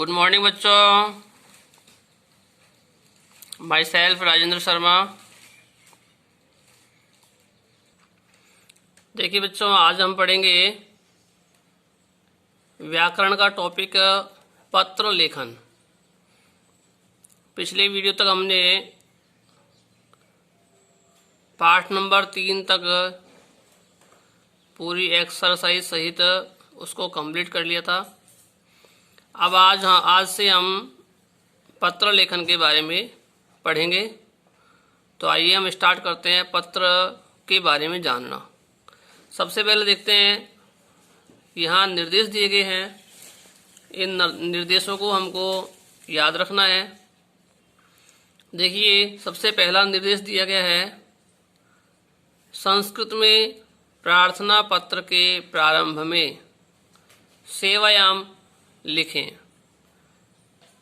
Good morning बच्चों। My self Rajendra Sharma. देखिए बच्चों, आज हम पढ़ेंगे व्याकरण का टॉपिक पत्र लेखन। पिछले वीडियो तक हमने पाठ नंबर 3 तक पूरी एक्सरसाइज सहित उसको कंप्लीट कर लिया था। अब आज से हम पत्र लेखन के बारे में पढ़ेंगे। तो आइए हम स्टार्ट करते हैं पत्र के बारे में जानना। सबसे पहले देखते हैं, यहाँ निर्देश दिए गए हैं। इन निर्देशों को हमको याद रखना है। देखिए, सबसे पहला निर्देश दिया गया है, संस्कृत में प्रार्थना पत्र के प्रारंभ में सेवायाम लिखें।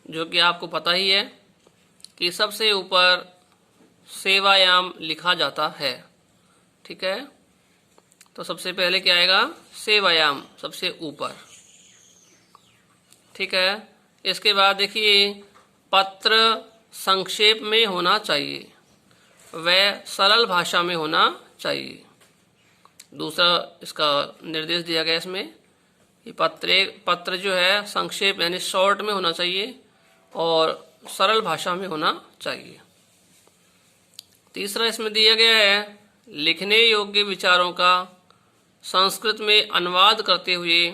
जो कि आपको पता ही है कि सबसे ऊपर सेवायाम लिखा जाता है। ठीक है, तो सबसे पहले क्या आएगा? सेवायाम, सबसे ऊपर। ठीक है, इसके बाद देखिए, पत्र संक्षेप में होना चाहिए, वह सरल भाषा में होना चाहिए। दूसरा इसका निर्देश दिया गया इसमें कि पत्र जो है संक्षेप यानी शॉर्ट में होना चाहिए और सरल भाषा में होना चाहिए। तीसरा इसमें दिया गया है, लिखने योग्य विचारों का संस्कृत में अनुवाद करते हुए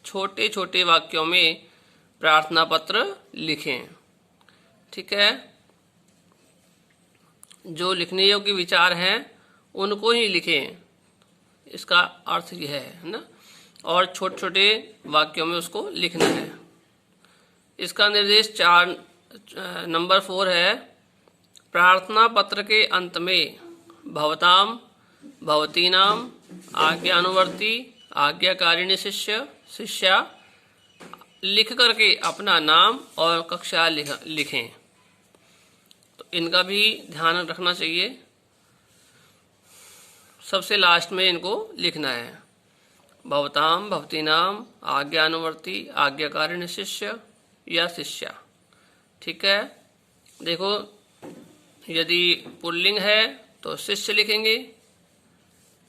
छोटे छोटे वाक्यों में प्रार्थना पत्र लिखें। ठीक है, जो लिखने योग्य विचार हैं उनको ही लिखें, इसका अर्थ यह है ना। और छोटे छोटे वाक्यों में उसको लिखना है। इसका निर्देश नंबर 4 है, प्रार्थना पत्र के अंत में भवताम भवतीनाम आज्ञानुवर्ती आज्ञाकारिणी शिष्या लिख करके अपना नाम और कक्षा लिखें। तो इनका भी ध्यान रखना चाहिए। सबसे लास्ट में इनको लिखना है, भवताम भवतीनाम आज्ञानुवर्ती आज्ञाकारिणी शिष्य या शिष्या। ठीक है, देखो, यदि पुल्लिंग है तो शिष्य लिखेंगे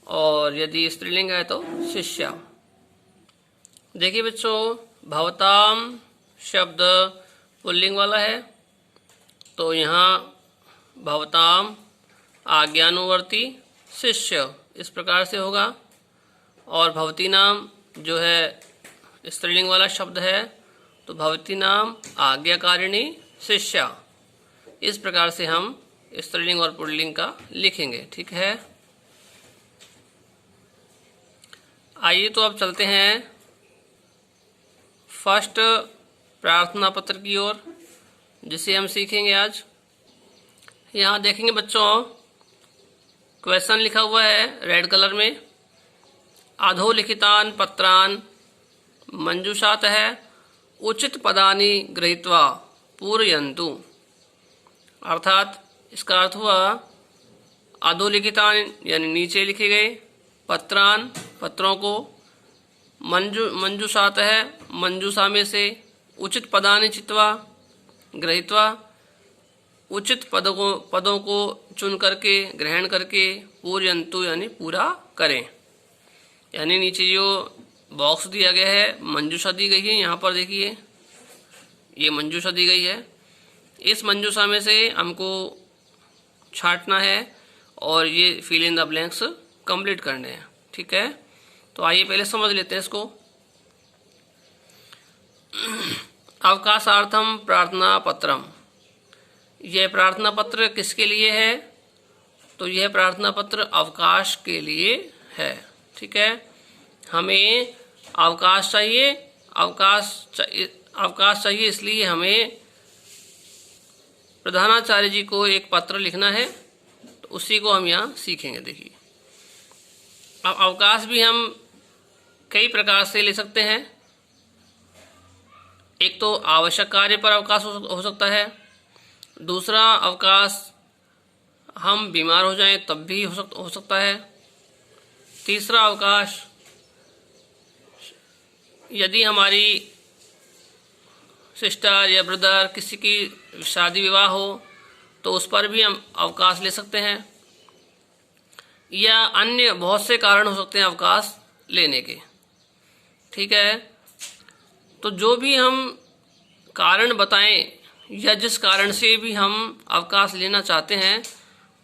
और यदि स्त्रीलिंग है तो शिष्या। देखिए बच्चों, भवताम शब्द पुल्लिंग वाला है, तो यहाँ भवताम आज्ञानुवर्ती शिष्य इस प्रकार से होगा। और भवती नाम जो है स्त्रीलिंग वाला शब्द है, तो भवती नाम आज्ञाकारिणी शिष्या, इस प्रकार से हम स्त्रीलिंग और पुल्लिंग का लिखेंगे। ठीक है, आइए तो अब चलते हैं फर्स्ट प्रार्थना पत्र की ओर, जिसे हम सीखेंगे आज। यहाँ देखेंगे बच्चों, क्वेश्चन लिखा हुआ है रेड कलर में, अधोलिखितान पत्रान मंजूषातः उचित पदानि गृहीत्वा पूरयन्तु। अर्थात इसका अर्थ हुआ, अधोलिखितान यानी नीचे लिखे गए, पत्रान पत्रों को, मंजूषातः मंजूषा में से, उचित पदानि चित्वा गृहीत्वा उचित पदों को चुन करके ग्रहण करके, पूरयन्तु यानी पूरा करें। यानी नीचे जो बॉक्स दिया गया है, मंजूषा दी गई है। यहाँ पर देखिए, ये मंजूषा दी गई है। इस मंजूषा में से हमको छांटना है और ये fill in the blanks complete करने हैं। ठीक है, तो आइए पहले समझ लेते हैं इसको। अवकाशार्थम प्रार्थना पत्रम, यह प्रार्थना पत्र किसके लिए है? तो यह प्रार्थना पत्र अवकाश के लिए है। ठीक है, हमें अवकाश चाहिए। अवकाश चाहिए, इसलिए हमें प्रधानाचार्य जी को एक पत्र लिखना है। तो उसी को हम यहाँ सीखेंगे। देखिए, अब अवकाश भी हम कई प्रकार से ले सकते हैं। एक तो आवश्यक कार्य पर अवकाश हो सकता है। दूसरा अवकाश हम बीमार हो जाएं तब भी हो सकता है। तीसरा अवकाश यदि हमारी सिस्टर या ब्रदर, किसी की शादी विवाह हो तो उस पर भी हम अवकाश ले सकते हैं, या अन्य बहुत से कारण हो सकते हैं अवकाश लेने के। ठीक है, तो जो भी हम कारण बताएं या जिस कारण से भी हम अवकाश लेना चाहते हैं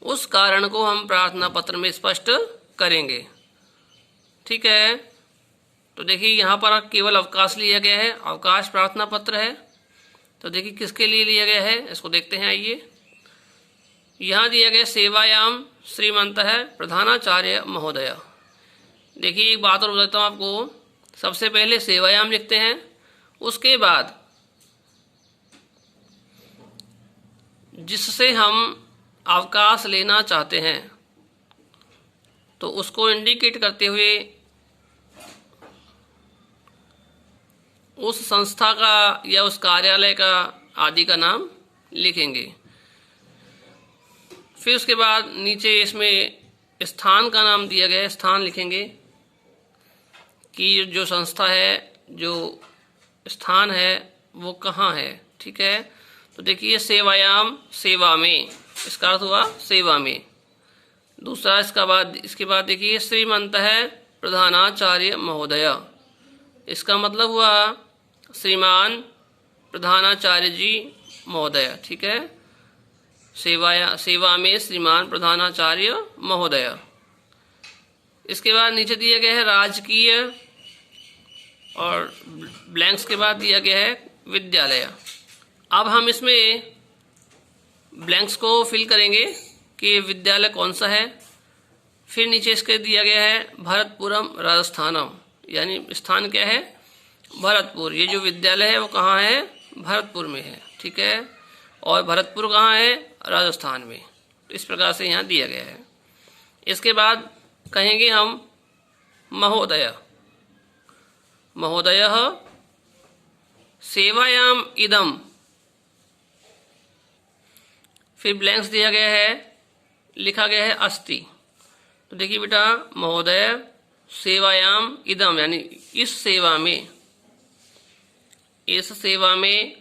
उस कारण को हम प्रार्थना पत्र में स्पष्ट करेंगे। ठीक है, तो देखिए यहाँ पर केवल अवकाश लिया गया है, अवकाश प्रार्थना पत्र है। तो देखिए किसके लिए लिया गया है, इसको देखते हैं। आइए, यहाँ दिया गया सेवायाम श्रीमंतः प्रधानाचार्य महोदय। देखिए एक बात और बताता हूँ आपको, सबसे पहले सेवायाम लिखते हैं, उसके बाद जिससे हम अवकाश लेना चाहते हैं तो उसको इंडिकेट करते हुए उस संस्था का या उस कार्यालय का आदि का नाम लिखेंगे। फिर उसके बाद नीचे इसमें स्थान का नाम दिया गया है, स्थान लिखेंगे कि जो संस्था है, जो स्थान है वो कहाँ है। ठीक है, तो देखिए सेवायाम, सेवा में, इसका अर्थ हुआ सेवा में। दूसरा इसके बाद देखिए श्रीमंतः प्रधानाचार्य महोदय, इसका मतलब हुआ श्रीमान प्रधानाचार्य जी महोदय। ठीक है, सेवा में श्रीमान प्रधानाचार्य महोदय। इसके बाद नीचे दिया गया है राजकीय, और ब्लैंक्स के बाद दिया गया है विद्यालय। अब हम इसमें ब्लैंक्स को फिल करेंगे कि विद्यालय कौन सा है। फिर नीचे इसके दिया गया है भरतपुरम राजस्थानम, यानी स्थान क्या है, भरतपुर। ये जो विद्यालय है वो कहाँ है, भरतपुर में है। ठीक है, और भरतपुर कहाँ है, राजस्थान में। तो इस प्रकार से यहाँ दिया गया है। इसके बाद कहेंगे हम महोदय, महोदयः सेवायाम इदम। फिर ब्लैंक्स दिया गया है, लिखा गया है अस्ति। तो देखिए बेटा, महोदय सेवायाम इदम यानी इस सेवा में, इस सेवा में,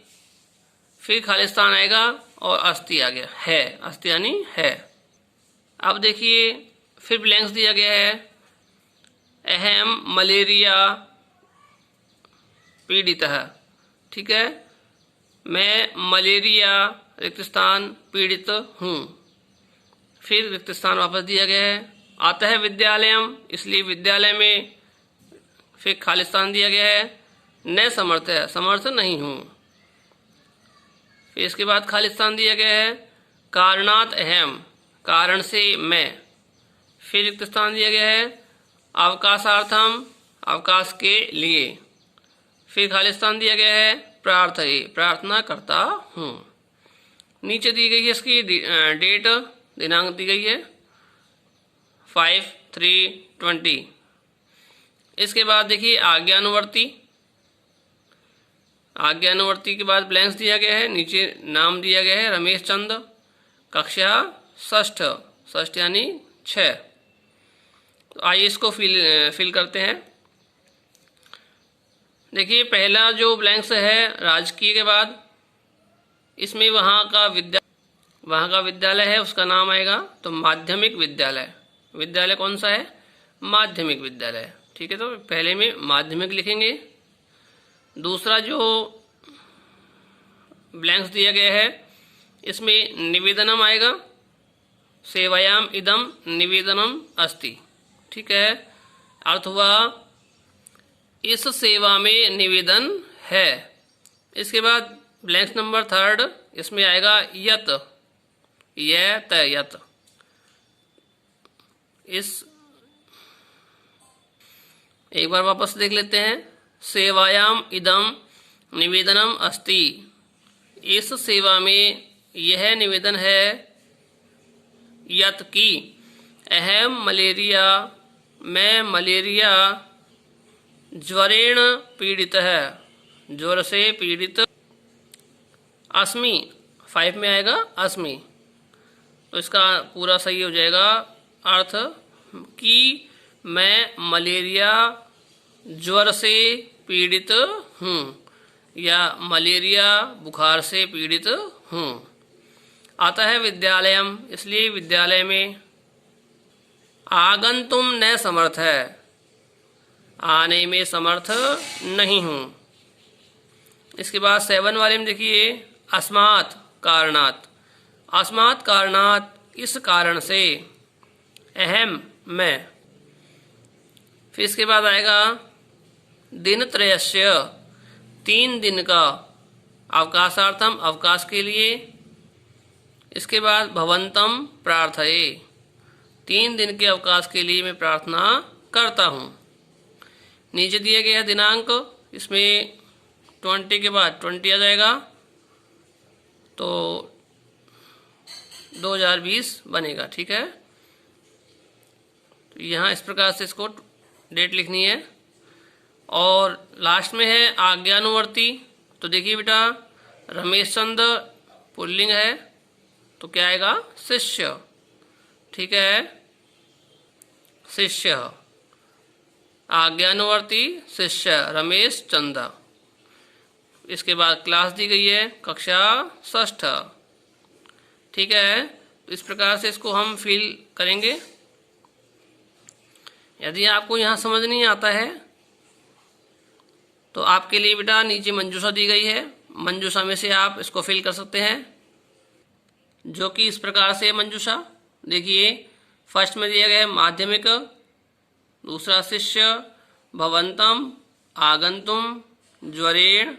फिर खालिस्तान आएगा और अस्ति आ गया है, अस्ति यानी है। अब देखिए फिर ब्लैंक्स दिया गया है, अहम मलेरिया पीड़ित है। ठीक है, मैं मलेरिया रिक्त स्थान पीड़ित हूँ। फिर रिक्त स्थान वापस दिया गया है, आता है विद्यालयम, इसलिए विद्यालय में। फिर खालिस्तान दिया गया है, न समर्थ है, समर्थ नहीं हूँ। फिर इसके बाद खालिस्तान दिया गया है, कारणात अहम, कारण से मैं। फिर रिक्त स्थान दिया गया है, अवकाशार्थम, अवकाश के लिए। फिर खालिस्तान दिया गया है, प्रार्थये, प्रार्थना करता हूँ। नीचे दी गई है इसकी डेट, दिनांक दी गई है 5/3/20। इसके बाद देखिए आज्ञानुवर्ती, आज्ञानुवर्ती के बाद ब्लैंक्स दिया गया है, नीचे नाम दिया गया है रमेश चंद, कक्षा षष्ठ, षष्ठ यानी 6। तो आइए इसको फिल करते हैं। देखिए पहला जो ब्लैंक्स है राजकीय के बाद, इसमें वहाँ का विद्यालय है, उसका नाम आएगा तो माध्यमिक विद्यालय। विद्यालय कौन सा है, माध्यमिक विद्यालय। ठीक है, तो पहले में माध्यमिक लिखेंगे। दूसरा जो ब्लैंक्स दिया गया है इसमें निवेदनम आएगा, सेवायाम इदम निवेदनम अस्ति। ठीक है, अर्थ हुआ इस सेवा में निवेदन है। इसके बाद ब्लैंक्स नंबर 3, इसमें आएगा यत, यत। इस एक बार वापस देख लेते हैं, सेवायाम इदम निवेदनम अस्ति, इस सेवा में यह निवेदन है, यत की अहम मलेरिया, मैं मलेरिया ज्वरेण पीड़ित है, ज्वर से पीड़ित, अस्मि 5 में आएगा अस्मि। तो इसका पूरा सही हो जाएगा अर्थ कि मैं मलेरिया ज्वर से पीड़ित हूँ। या मलेरिया बुखार से पीड़ित हूँ। आता है विद्यालयम, इसलिए विद्यालय में। आगंतुम न समर्थ है, आने में समर्थ नहीं हूँ। इसके बाद 7 वाले में देखिए, अस्मात् कारणात्, अस्मात् कारणात् इस कारण से, अहम मैं। फिर इसके बाद आएगा दिनत्रयस्य, 3 दिन का, अवकाशार्थम अवकाश के लिए। इसके बाद भवन्तम प्रार्थये, 3 दिन के अवकाश के लिए मैं प्रार्थना करता हूँ। नीचे दिए गए दिनांक, इसमें 20 के बाद 20 आ जाएगा तो 2020 बनेगा। ठीक है, तो यहाँ इस प्रकार से इसको डेट लिखनी है। और लास्ट में है आज्ञानुवर्ती। तो देखिए बेटा, रमेश चंद्र पुल्लिंग है तो क्या आएगा, शिष्य। ठीक है, शिष्य, आज्ञानुवर्ती शिष्य रमेश चंद्र। इसके बाद क्लास दी गई है कक्षा 6ठ। ठीक है, तो इस प्रकार से इसको हम फिल करेंगे। यदि आपको यहाँ समझ नहीं आता है तो आपके लिए बेटा नीचे मंजूषा दी गई है, मंजूषा में से आप इसको फिल कर सकते हैं, जो कि इस प्रकार से मंजूषा। देखिए, फर्स्ट में दिया गया है माध्यमिक, दूसरा शिष्य, भवन्तम, आगंतुम, ज्वरेण,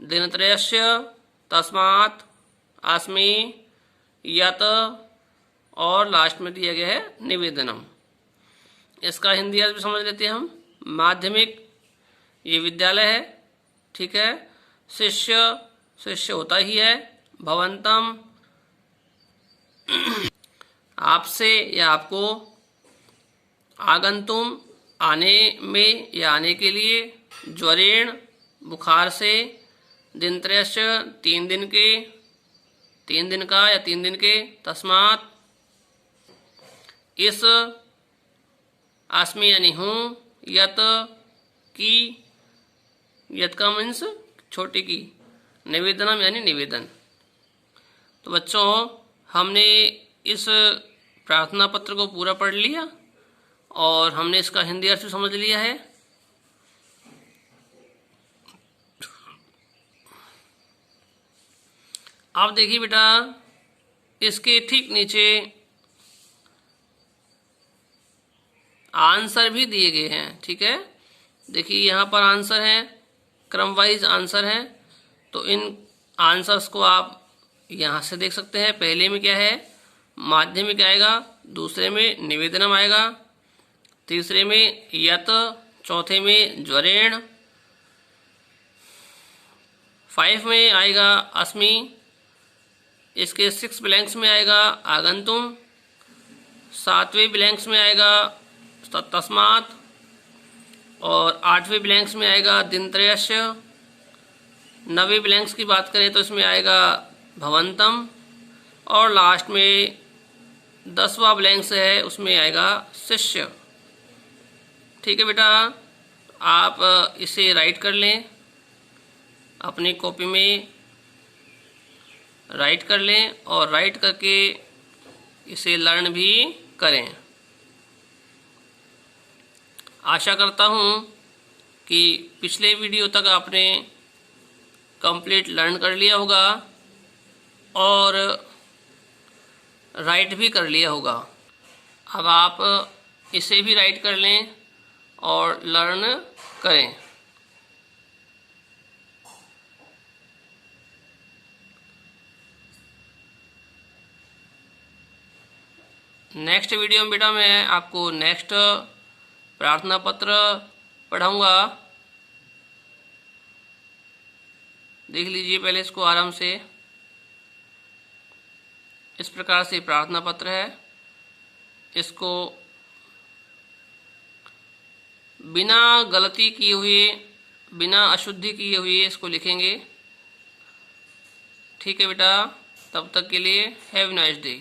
दिनत्रयस्य, तस्मात्, अस्मि, यत, और लास्ट में दिया गया है निवेदनम। इसका हिंदी अर्थ भी समझ लेते हैं हम। माध्यमिक ये विद्यालय है, ठीक है। शिष्य, शिष्य होता ही है। भवन्तम आपसे या आपको, आगंतुम आने में या आने के लिए, ज्वरेण बुखार से, दिनत्रयस्य 3 दिन के, 3 दिन का या 3 दिन के, तस्मात् इस, अस्मि यानी हूँ, यत की, यत का मीन्स छोटी की, निवेदनम यानी निवेदन। तो बच्चों, हमने इस प्रार्थना पत्र को पूरा पढ़ लिया और हमने इसका हिंदी अर्थ भी समझ लिया है। अब देखिए बेटा, इसके ठीक नीचे आंसर भी दिए गए हैं, ठीक है। देखिए यहाँ पर आंसर है, क्रम वाइज आंसर है। तो इन आंसर्स को आप यहाँ से देख सकते हैं। पहले में क्या है, माध्यमिक आएगा, दूसरे में निवेदनम आएगा, तीसरे में यत, चौथे में ज्वरेण, 5 में आएगा अस्मि, इसके 6 ब्लैंक्स में आएगा आगंतुम, 7वें ब्लैंक्स में आएगा तस्मात्, और 8वें ब्लैंक्स में आएगा दिनत्रयस्य। 9वें ब्लैंक्स की बात करें तो इसमें आएगा भवन्तम, और लास्ट में 10वां ब्लैंक्स है, उसमें आएगा शिष्य। ठीक है बेटा, आप इसे राइट कर लें, अपनी कॉपी में राइट कर लें और राइट करके इसे लर्न भी करें। आशा करता हूँ कि पिछले वीडियो तक आपने कंप्लीट लर्न कर लिया होगा और राइट भी कर लिया होगा। अब आप इसे भी राइट कर लें और लर्न करें। नेक्स्ट वीडियो में बेटा मैं आपको नेक्स्ट प्रार्थना पत्र पढ़ाऊँगा। देख लीजिए पहले इसको आराम से। इस प्रकार से प्रार्थना पत्र है, इसको बिना गलती किए हुए, बिना अशुद्धि किए हुए इसको लिखेंगे। ठीक है बेटा, तब तक के लिए हैव नाइस डे।